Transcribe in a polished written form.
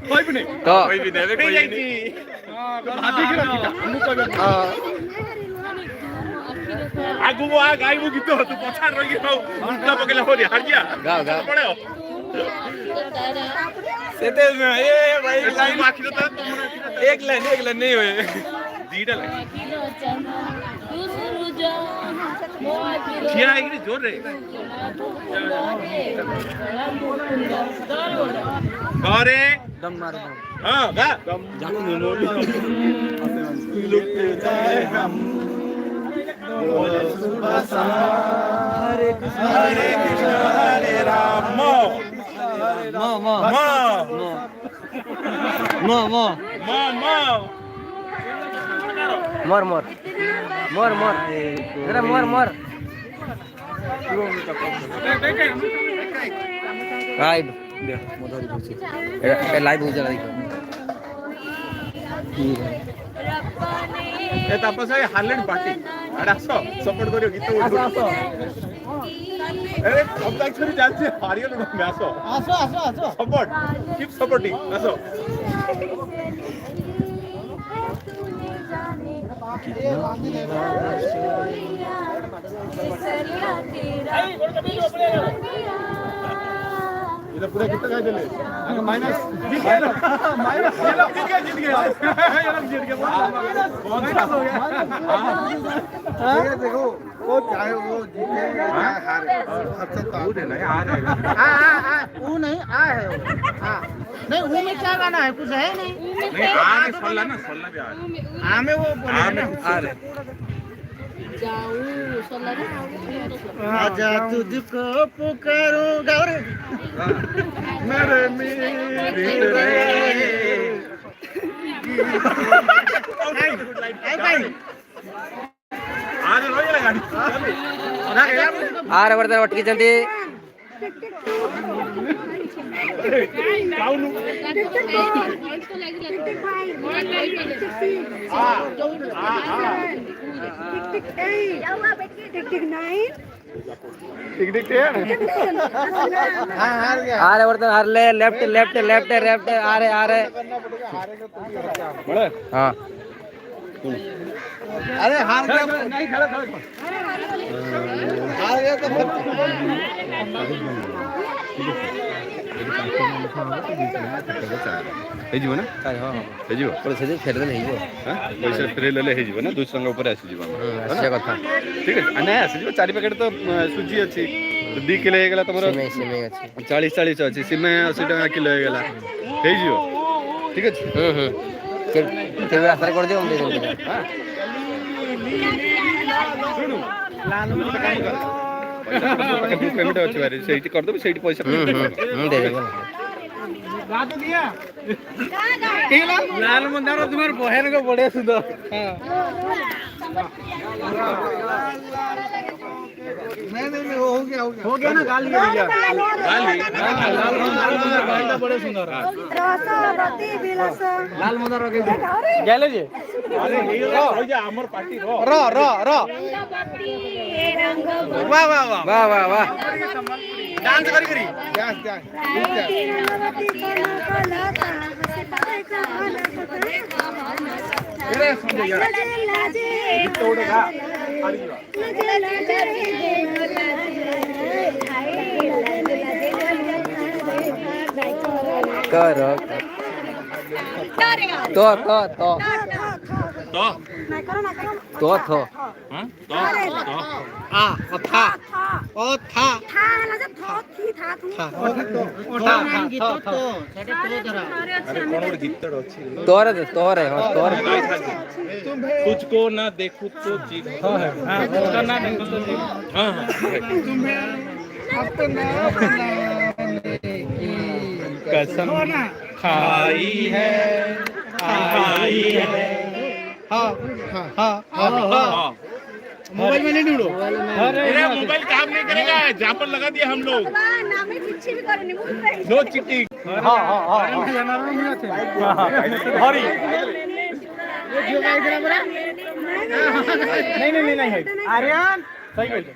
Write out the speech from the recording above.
କହିବିନି ତ କହିବି ଦେବେ କହିଯାଇଛି ଭାବିକି ରଖିଥା ମୁଁ କହିବି ଆଗକୁ ଆ ଗାଇବୁ ଗୀତ ତୁ ପଛାରେ ରହିକି ହଉ ଗୀତ ପକେଇଲା ହରି ହାରିଆ ଗାओ गाओ ପଳେଅ ସେତେ ଏ ଭାଇ ଲାଇନ ଆଖିର ତ ଏକ ଲାଇନ नहीं हुए दीटा लाइन ଠିଆ ହେଇକି ଜୋରରେ ଘରେ दम मार दम ହଁ ଗା हरे कृष्ण हरे राम म म म म मर मर मर मर एरा मर मर लाइव दे मधुरी खुशी ए लाइव हो जा देखो ए तापस भाई हार्लेंड पार्टी अरे आसो सपोर्ट करियो गीत आसो अरे अब तक छोरी जाते हारियो न में आसो आसो आसो आसो सपोर्ट कीप सपोर्टिंग आसो इधर पूरा गीत गा देले माइनस जीत गया माइनस ये लोग जीत गए ये लोग जीत गए बहुत हो गया देखो वो चाहे वो जीते या हारे खर्चा तो वो देना आ रहेगा वो नहीं आ है हां नहीं वो में क्या गाना है कुछ है नहीं नहीं आ रे सोल्ला ना सोल्ला भी आ रहा आ में वो बोले ना आ रहे आजा तुझको पुकारूं गौरे मेरे मेरे आज रोज लगा आरे वर्धन ಒಟ್ಟಿಗೆ ಚಂದಿ आरे वर्धन हारले लेफ्ट लेफ्ट लेफ्ट लेफ्ट आरे आरे हाँ अरे हार गया नहीं खेला हार गया तो ହେଇଯିବ ନା ହେଇଯିବ ସେ ଫେରିଦେଲେ ହେଇଯିବ ପଇସା ଫେରେଇଲେ ହେଇଯିବ ନା 200 ଟଙ୍କା ଉପରେ ଆସିଯିବ ଆସିବା କଥା ଠିକ ଅଛି ନାଇଁ ଆସିଯିବ 4 ପ୍ୟାକେଟ ତ ସୁଜି ଅଛି 2 କିଲୋ ହେଇଗଲା ତମର ସିମେଇ ଅଛି 40 ଅଛି ସିମେଇ 80 ଟଙ୍କା କିଲୋ ହେଇଗଲା ହେଇଯିବ ଠିକ ଅଛି କେବେ ଆଶାରେ କରିଦିଅ ମୁଁ ଦେଇଦେବି पेमेंट अच्छी बारी सेठी कर दो सेठी पैसा दे देबो गा तो दिया लाल मंदार तुम्हारे बहन को बड़े सुंदर नहीं हो गया ना गाली भैया गाली लाल मंदार बहन का बड़े सुंदर रसवती विलास लाल मंदार के गेले जे अरे हो जा हमर पार्टी र वाह वाह वाह वाह वाह वाह डांस करी डांस करो तो थो आ था ओ था था ना जब थो थी था तू ओटा मान गीत तो सेटे तो जरा अरे कौन और गीत अच्छी तोरे तुझको ना देखूं तो जीत हां तुझको ना देखो तो जीत हां तुम्हें अपना बनाने की कसम खाई है हाँ मोबाइल में नहीं ढूंढो अरे मोबाइल काम नहीं करेगा जहाँ पर लगा दिया हम लोग नो चिटिंग हरी नहीं आर्यन सही कहते